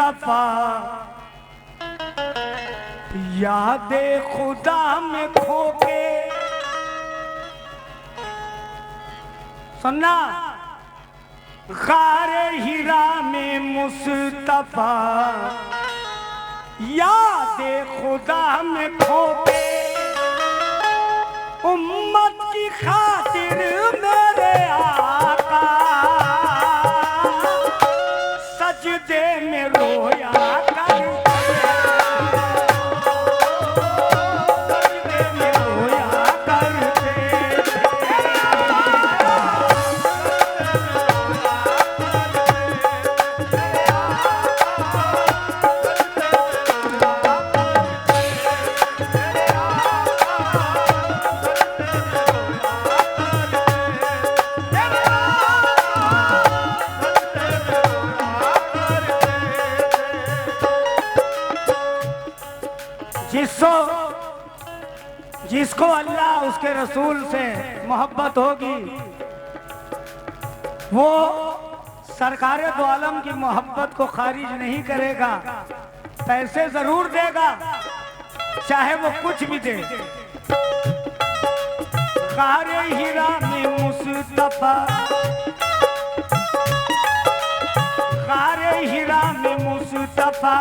मुस्तफा, यादे खुदा में खो के। सुनना, गारे हीरा में मुस्तफा, यादे खुदा में खो के। उम्मत की खातिर मेरे आका सजदे में रोया कर, सजदे में रोया करते। जिसको अल्लाह उसके रसूल से मोहब्बत होगी वो सरकार दो आलम की मोहब्बत को खारिज नहीं करेगा, पैसे जरूर देगा चाहे वो कुछ भी दे। गारे हीरा में मुस्तफा, गारे हीरा में मुस्तफा,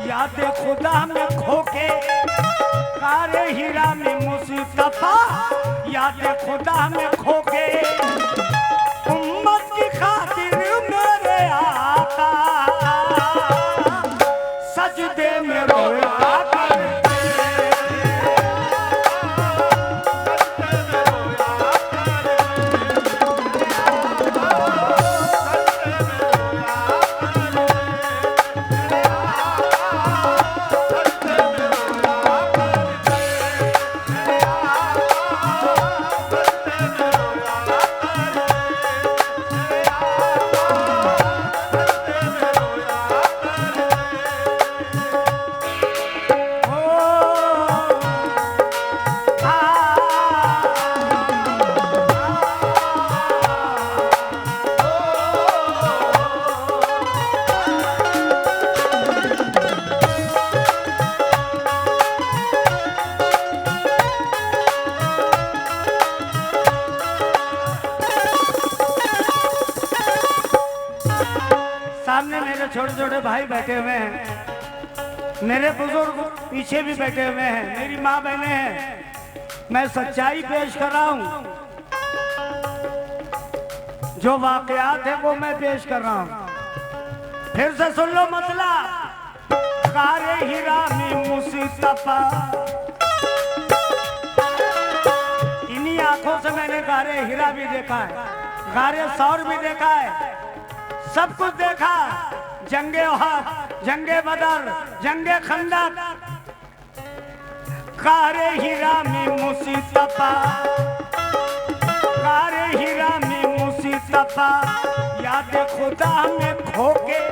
याद खुदा में खो के। गारे हीरा में मुस्तफा, याद खुदा में खो के। उम्मत की खातिर मेरे आका सजदे में रोया करते। सामने मेरे छोटे छोटे भाई बैठे हुए हैं, मेरे बुजुर्ग पीछे भी बैठे हुए हैं, मेरी माँ बहनें हैं। मैं सच्चाई पेश कर रहा हूँ, जो वाकयात है वो मैं पेश कर रहा हूँ। फिर से सुन लो मतला। गारे हीरा में मुस्तफा, इन्हीं आंखों से मैंने गारे हीरा भी देखा है, गारे सौर भी देखा है, सब कुछ देखा। जंगे उहद, जंगे बदर, जंगे खंदक। गारे हीरा में मुस्तफा, गारे हीरा में मुस्तफा, याद खुदा में खो के।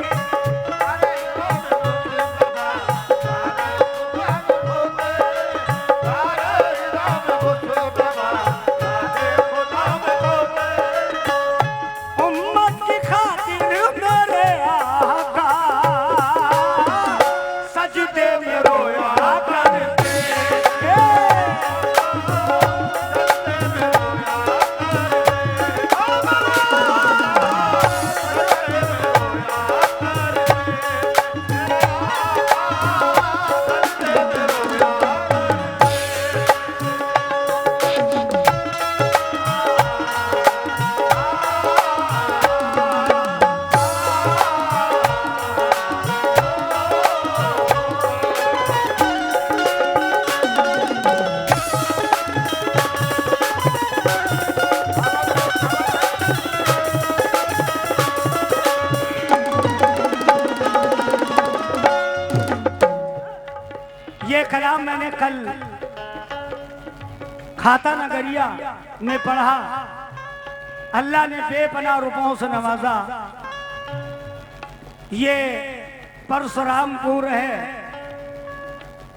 ये कलाम मैंने कल खाता नगरिया में पढ़ा। अल्लाह ने बेपनाह रुपयों से नवाजा। ये परशुरामपुर है,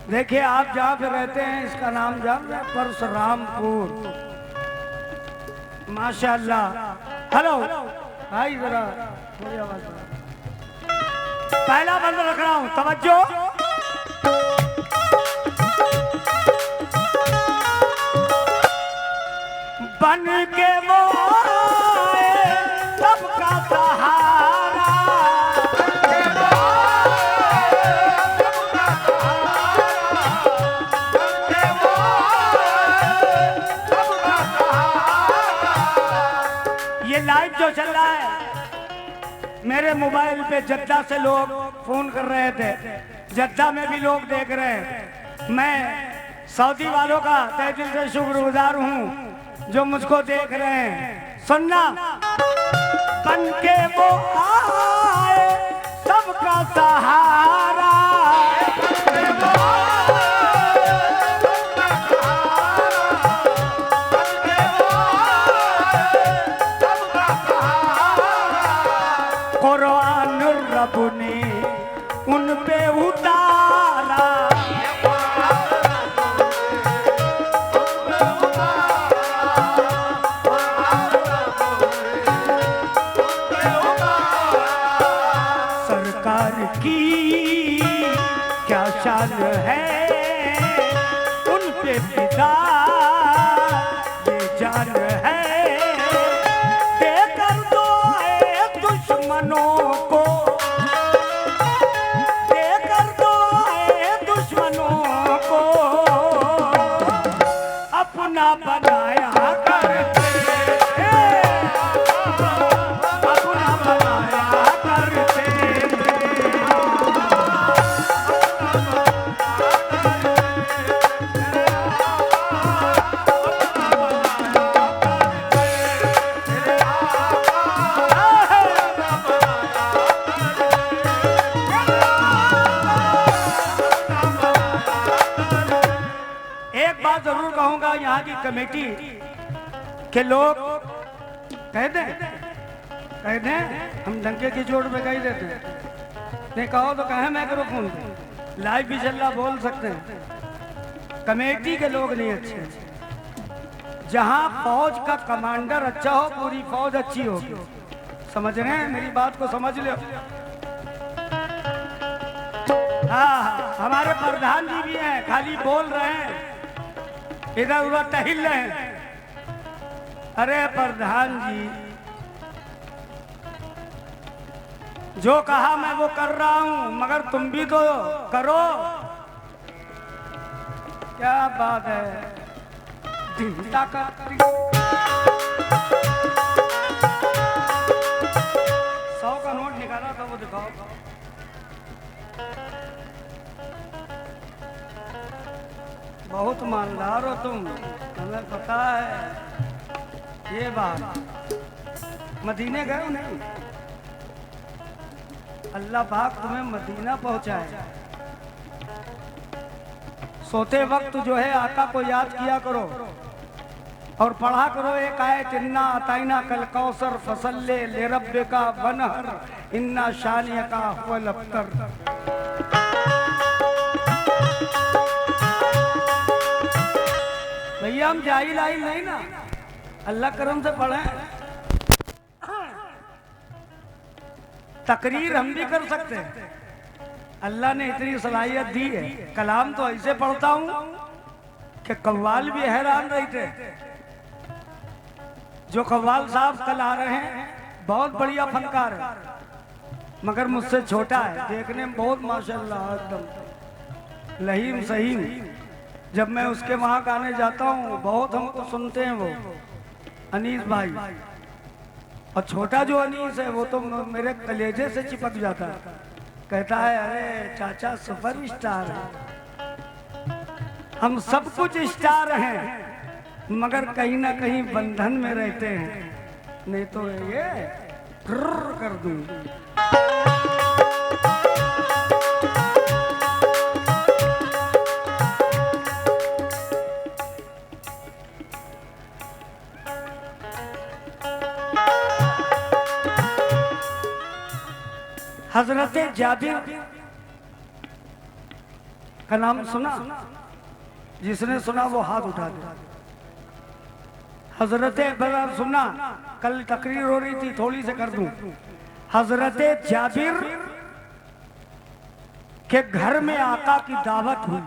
देखिए आप जहाँ पे रहते हैं इसका नाम जान रहे, परशुरामपुर। माशाअल्लाह। हेलो भाई, जरा मेरी आवाज पहला बंद रख रहा हूं, तवज्जो। बन के वो आए सबका सहारा, ये लाइव जो चल रहा है मेरे मोबाइल पे जद्दा से लोग फोन कर रहे थे, जद्दा में भी लोग देख रहे हैं। मैं सऊदी वालों का तहे दिल से शुक्रगुजार हूँ जो मुझको देख रहे हैं। सुनना, बन के वो आए सबका सहारा, कुरान रब ने उन पे उतारा, सरकार की क्या शान है उन पे फिदा ये जान है, देकर दो दुश्मनों को, देकर दो दुश्मनों को अपना बनाया करते, अपना बनाया करते। एक बात जरूर कहूंगा, यहाँ की कमेटी के लोग कह दें हम डंके की चोट पे कह देते हैं, नहीं कहो तो कहे माइक्रोफोन पे, लाइव भी चल रहा, बोल सकते हैं। कमेटी के लोग नहीं अच्छे। जहाँ फौज का कमांडर अच्छा हो पूरी फौज अच्छी होगी। समझ रहे हैं मेरी बात को, समझ लो। हाँ, हमारे प्रधान जी भी हैं, खाली बोल रहे हैं, इधर उधर टहल रहे हैं। अरे प्रधान जी, जो कहा मैं वो कर रहा हूं, मगर तुम भी तो करो। क्या बात है, ढिंढा करती 100 का नोट निकाला था, वो दिखाओ। बहुत मालदार हो तुम, हमें पता है ये बात। मदीने गए हो नहीं? अल्लाह पाक तुम्हें मदीना पहुंचाए। सोते वक्त जो है आका को याद किया करो और पढ़ा करो एक आयत, इन्ना अताइना कल कौसर फसल्ले ले रब्बे का वनहर इन्ना शानिया का हुवल अब्तर। भैया हम जाहिल आइल नहीं ना, अल्लाह करम से पढ़े। तकरीर हम भी कर सकते हैं, अल्लाह ने इतनी सलाहियत दी है। कलाम तो ऐसे पढ़ता हूं कि कव्वाल भी हैरान रहे थे। जो कव्वाल साहब कल आ रहे हैं बहुत बढ़िया फनकार है, मगर मुझसे छोटा है, देखने में बहुत माशाल्लाह एकदम लहीम सहीम। जब मैं उसके वहां गाने जाता हूँ बहुत हमको सुनते हैं वो अनीस भाई, और छोटा जो अनीस है वो तो मेरे कलेजे से चिपक जाता है। कहता है अरे चाचा सुपर स्टार है। हम सब कुछ स्टार हैं मगर कहीं ना कहीं बंधन में रहते हैं, नहीं तो ये कर दूंगी। हजरत जाबिर का नाम सुना? जिसने सुना वो हाथ उठा दे। हजरत बदर सुना? कल तकरीर हो रही थी, थोड़ी से कर दूं। हजरत जाबिर कि घर में आका की दावत हुई।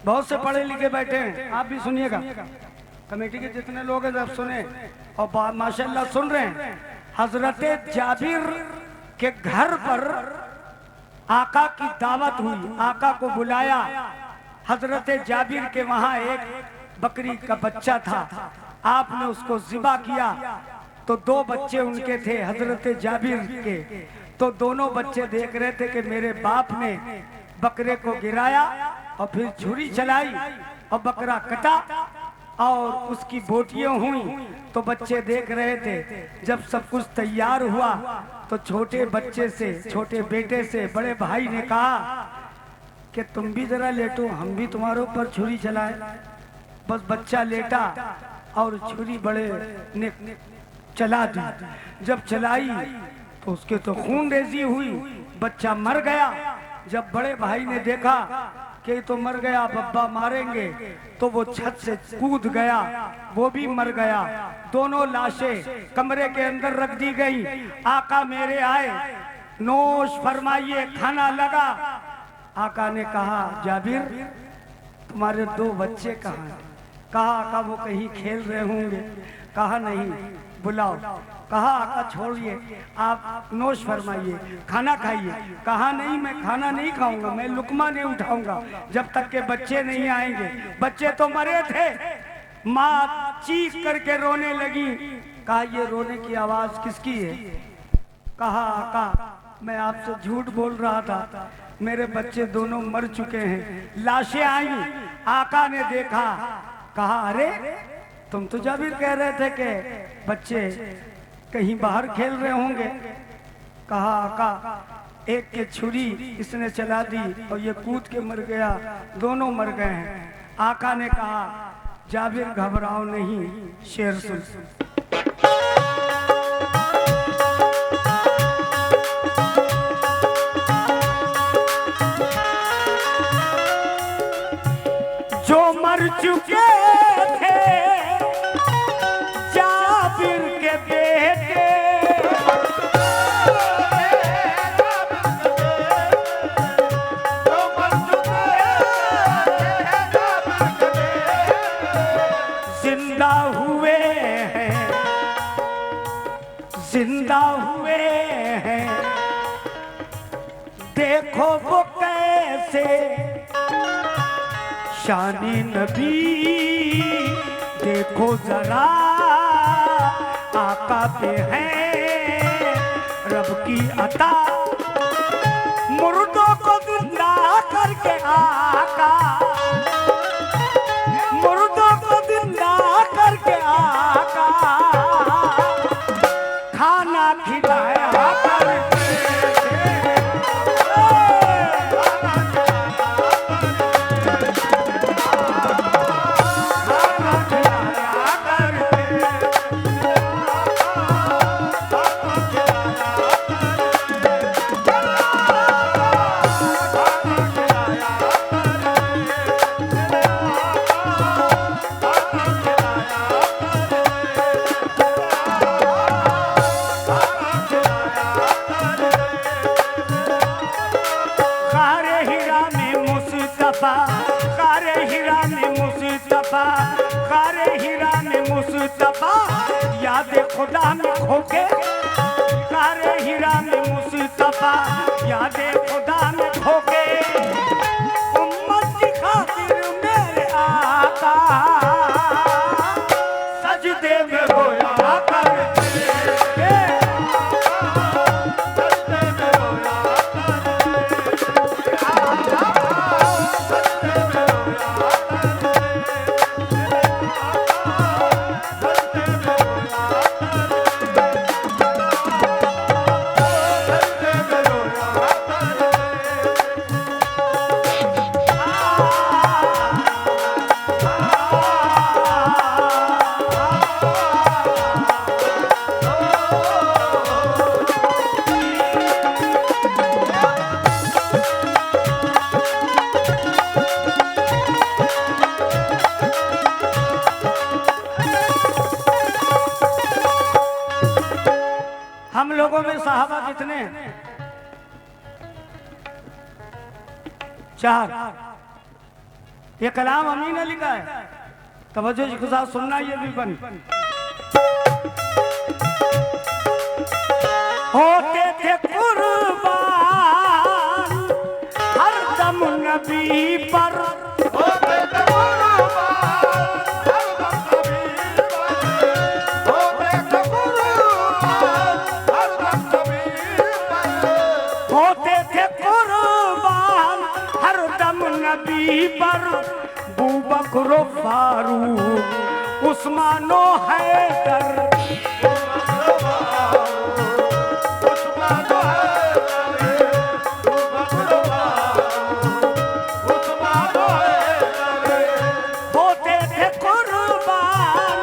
बहुत से पढ़े लिखे बैठे हैं, आप भी सुनिएगा, कमेटी के जितने लोग हैं सब सुने और माशाल्लाह सुन रहे हैं। हजरत जाबिर के घर पर आका की दावत हुई, आका को बुलाया। हजरत जाबिर के वहां एक बकरी का बच्चा था, आपने उसको ज़िबा किया तो 2 बच्चे उनके थे हजरत जाबिर के। तो दोनों बच्चे देख रहे थे कि मेरे बाप ने बकरे को गिराया और फिर छुरी चलाई और बकरा कटा और उसकी बोटियां हुई। तो बच्चे देख रहे थे। जब सब कुछ तैयार हुआ तो छोटे बच्चे से, छोटे बेटे से बड़े भाई ने कहा कि तुम भी जरा लेटो, हम भी तुम्हारे ऊपर छुरी चलाए। बस बच्चा लेटा और छुरी बड़े ने चला दी। जब चलाई तो उसके तो खून रेजी हुई, बच्चा मर गया। जब बड़े भाई ने देखा कि तो मर गया, बब्बा मारेंगे, तो वो छत से कूद गया, वो भी मर गया। दोनों लाशें कमरे के अंदर रख दी गई। आका मेरे आए, नोश फरमाइए, खाना लगा। आका ने कहा जाबिर तुम्हारे 2 बच्चे कहाँ हैं? कहा आका वो कहीं खेल रहे होंगे। कहा नहीं, बुलाओ। कहा आका छोड़िए, आप नोश फरमाइए, खाना खाइए। कहा नहीं, मैं खाना नहीं खाऊंगा, मैं लुकमा नहीं उठाऊंगा जब तक के बच्चे नहीं आएंगे। बच्चे तो मरे थे। माँ चीख करके रोने लगी। कहा ये रोने की आवाज किसकी है? कहा आका मैं आपसे झूठ बोल रहा था, मेरे बच्चे दोनों मर चुके हैं। लाशें आई, आका ने देखा। कहा अरे तुम तो जाबिर कह रहे थे कि बच्चे कहीं बाहर खेल रहे होंगे। कहा आका एक के छुरी इसने चला दी और ये कूद के मर गया, दोनों मर गए हैं। आका ने कहा जाबिर घबराओ नहीं, शेर सुन। जो मर चुके थे जाबिर के बेटे, जिंदा हुए हैं, जिंदा हुए हैं। देखो वो कैसे शानी नबी, देखो जरा आका पे है रब की अता। मुर्दों को जिंदा करके आका, मुर्दों को जिंदा करके आका खाना खिलाया करके। याद खुदा में खोके कारे हीरा में मुस्तफा, याद खुदा में खोके उम्मत की खातिर मेरे आका सजदे में रोया करते। हम लोगों में साहबा कितने हैं? 4। ये कलाम अमी ने लिखा है। तवज्जो जी के साथ सुनना, ये भी बन होते थे कुर्बान हर दम नबी पर, होते थे कुर्बान हर दम नबी पर, होते थे कुर्बान हर दम नबी पर, होते थे कुर्बान हर दम नबी पर। बू बकर फारूक उस्मानो हैदर, होते थे कुर्बान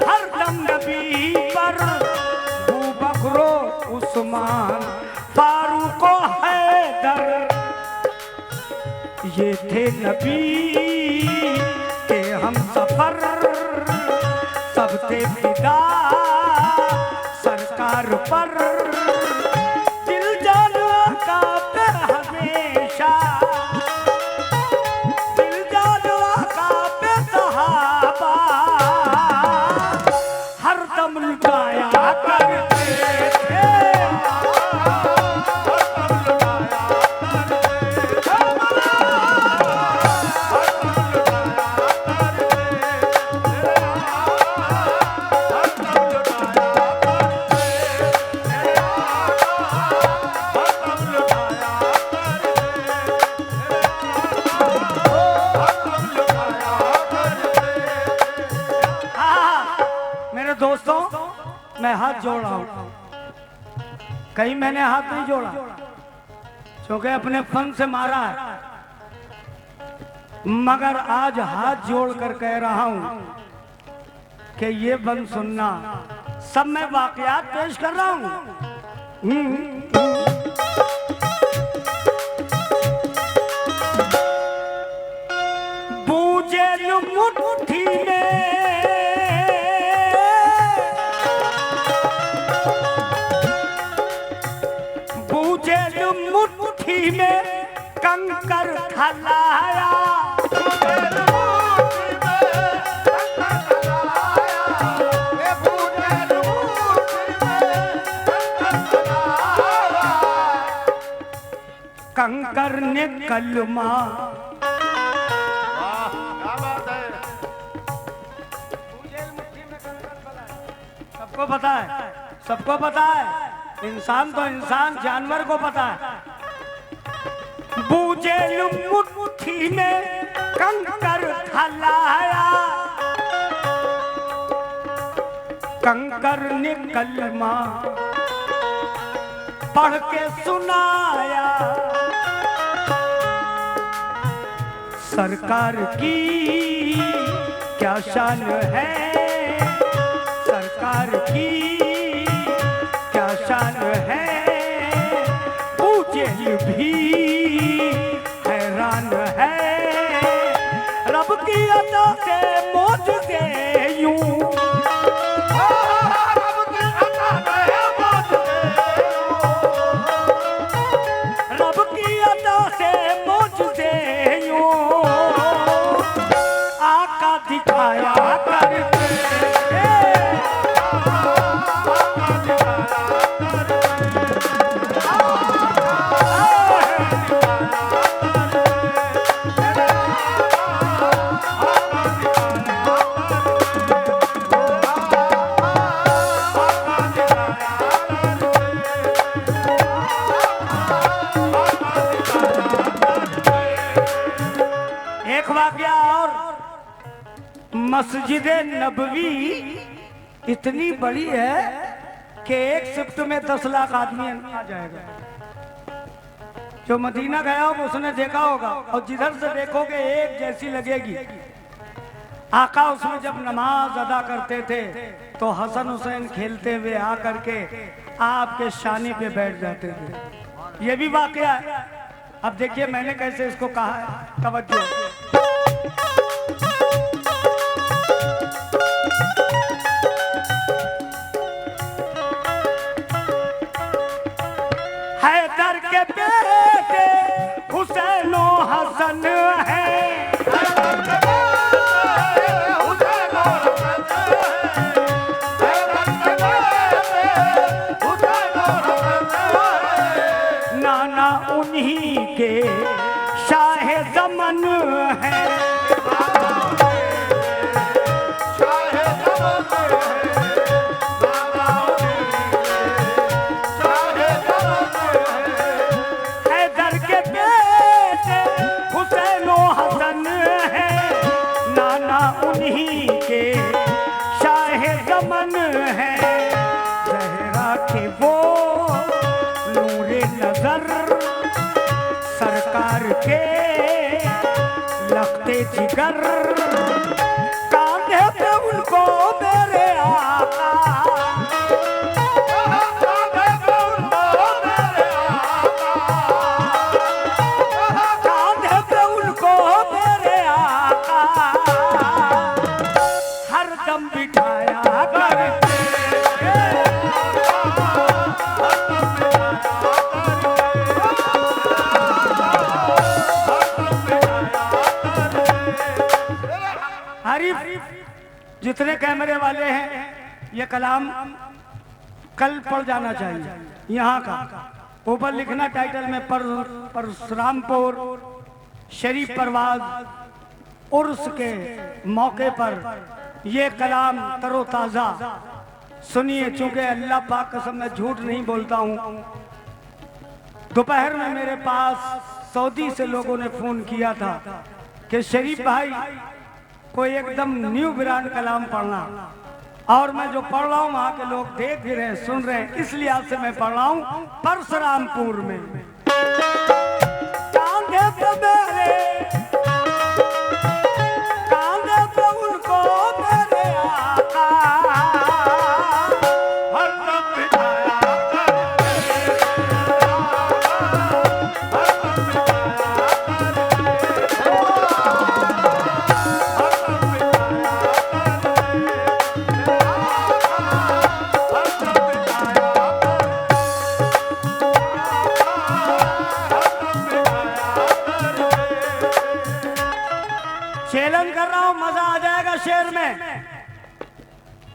हर दम नबी पर। बू बकरो उस्मान फारूक हैदर, ये थे नबी के हम सफर, सब थे फिदा सरकार पर। दिल जानवा का पे हमेशा, दिल जानवा का पे सहाबा, हर दम लुटाया करते थे। मेरे दोस्तों, मैं हाथ जोड़ रहा हूं, कहीं मैंने हाथ नहीं जोड़ा, क्योंकि अपने फन से मारा है, मगर आज हाथ जोड़ कर कह रहा हूं कि ये बंद सुनना। सब मैं वाकयात पेश कर रहा हूं। बूझे मुट्ठी में, बूझे मुट्ठी में कंकर खलाया, कंकर ने कलमा, क्या बात है। सबको पता है, सबको पता है, इंसान तो इंसान, जानवर को पता है। बूझे मुट्ठी में कंकर खलाया, कंकर ने कलमा पढ़ के सुनाया। सरकार की क्या शान है, सरकार की क्या शान है, पूजे भी हैरान है। रब की अता से मौजूदे यूं, रब की अता से मौजूदे यूं आका दिखाया करते थे। एक वाकया और, मस्जिद नबवी इतनी बड़ी है कि एक शिफ्ट में 10 लाख आदमी आ जाएगा। जो मदीना गया होगा उसने देखा होगा, और जिधर से देखोगे एक जैसी लगेगी। आका उसमें जब नमाज अदा करते थे तो हसन हुसैन खेलते हुए आकर के आपके शानी पे बैठ जाते थे। ये भी वाकया है। अब देखिए मैंने कैसे इसको कहा है, तवज्जो। हैदर हैदर के बेटे हुसैन और हसन है। नाना उन्हीं के शाह ज़मन है। हैदर के बेटे हुसैन और हसन है। नाना उन्हीं के शाह ज़मन है। ज़हरा के वो नूरे नजर सरकार के लगते जिगर। कांधे पे उनको मेरे आका, कांधे पे उनको मेरे आका हर दम बिठाया करते। जितने कैमरे वाले हैं ये कलाम कल पढ़ जाना चाहिए। यहाँ का ऊपर लिखना टाइटल में परशुरामपुर शरीफ परवाज उर्स के मौके पर ये कलाम तरोताज़ा सुनिए। चूंकि अल्लाह पाक कसम मैं झूठ नहीं बोलता हूँ। दोपहर में मेरे पास सऊदी से लोगों ने फोन किया था कि शरीफ भाई कोई एकदम न्यू ब्रांड कलाम पढ़ना, और मैं जो पढ़ रहा हूँ वहाँ के लोग देख भी रहे हैं, सुन रहे हैं, इसलिए आज से मैं पढ़ रहा हूँ परशुरामपुर में। कांधे पे मेरे, कांधे पे उनको मेरे आका हर दम बिठाया चैलेंज कर रहा हूं, मजा आ जाएगा शेर में।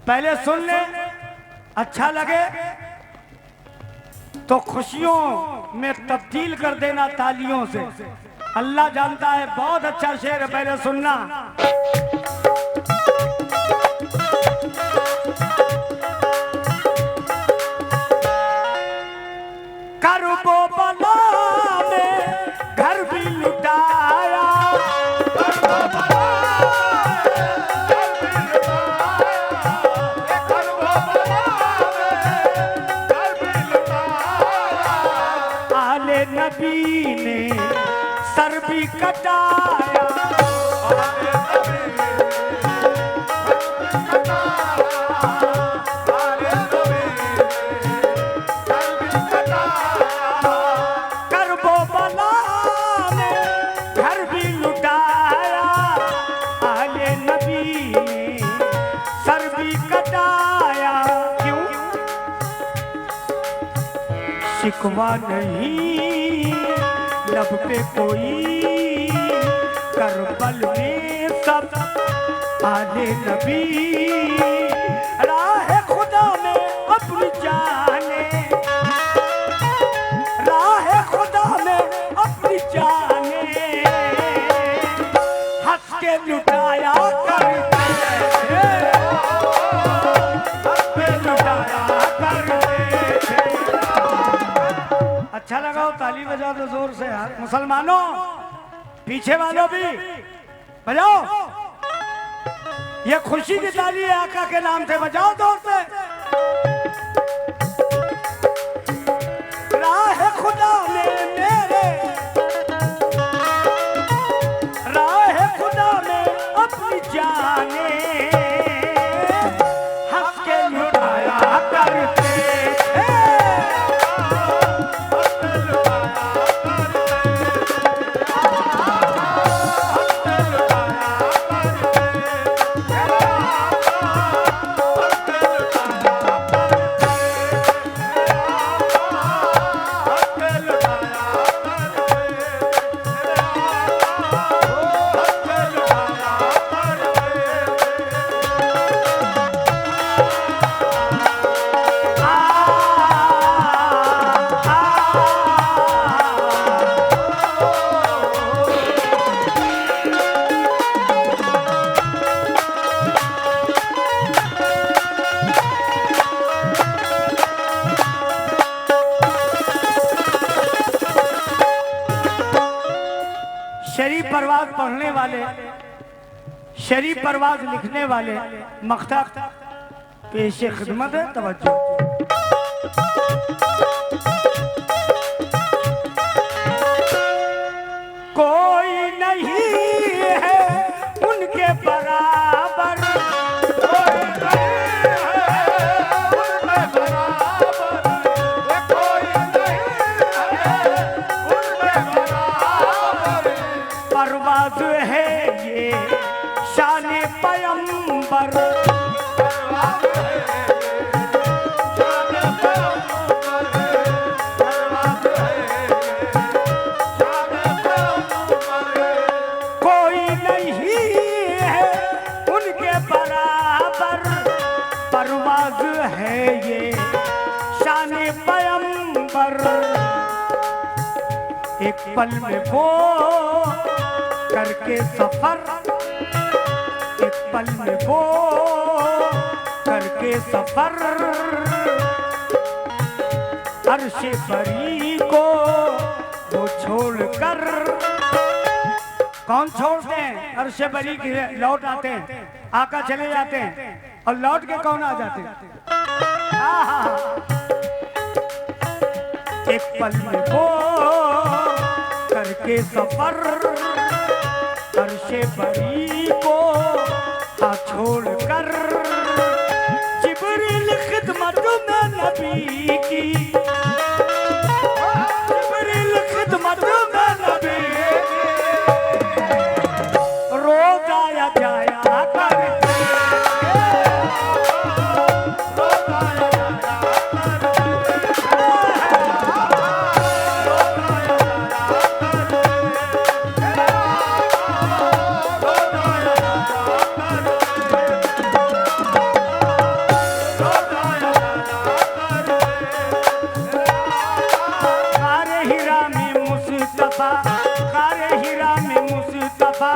पहले सुन ले, अच्छा लगे तो खुशियों में तब्दील कर देना तालियों से। अल्लाह जानता है बहुत अच्छा शेर है, पहले सुनना। करबो बला में घर भी लुटाया, नबी ने सर भी कटाया। करबो बला में घर भी लुटाया, आले नबी ने सर भी कटाया। क्यों? शिकवा नहीं लब पे कोई, करबल में सब आले नबी राह खुदा में अपनी जाने, राह खुदा में अपनी जाने हंस के लुटाया करते, हंस के लुटाया करते। अच्छा लगाओ, ताली बजाओ तो जोर से यार। मुसलमानों पीछे वालों भी बजाओ, ये खुशी की ताली है, आका के नाम से बजाओ जोर से। राह खुदा में मेरे, राह खुदा में अपनी जाने हंस के लुटाया करते। शेरी परवाज पढ़ने वाले, शेरी परवाज लिखने वाले मख्ता पेशे खिदमत है। तवज्जो। कोई नहीं है उनके बराबर, कोई नहीं है उनके बराबर, कोई नहीं है उनके बराबर। परवाज है ये शान पैगंबर, कोई नहीं है उनके बराबर। परवाज है ये शान पैगंबर। एक पल में वो करके सफर, एक पल में वो करके सफर, अर्श बरी को वो छोड़कर। कौन छोड़ते हैं? अर्श बरी की लौट आते हैं, आका चले जाते हैं और लौट के कौन आ जाते हैं? एक पल में वो करके सफर, अर्शे बरी को हाथ छोड़कर। जिब्रील खिदमत में नबी की, जिब्रील खिदमत में नबी की, रोज आया जाया करते, रोज आया जाया खारे हीरा में मुस्तफा, खारे हीरा में मुस्तफा,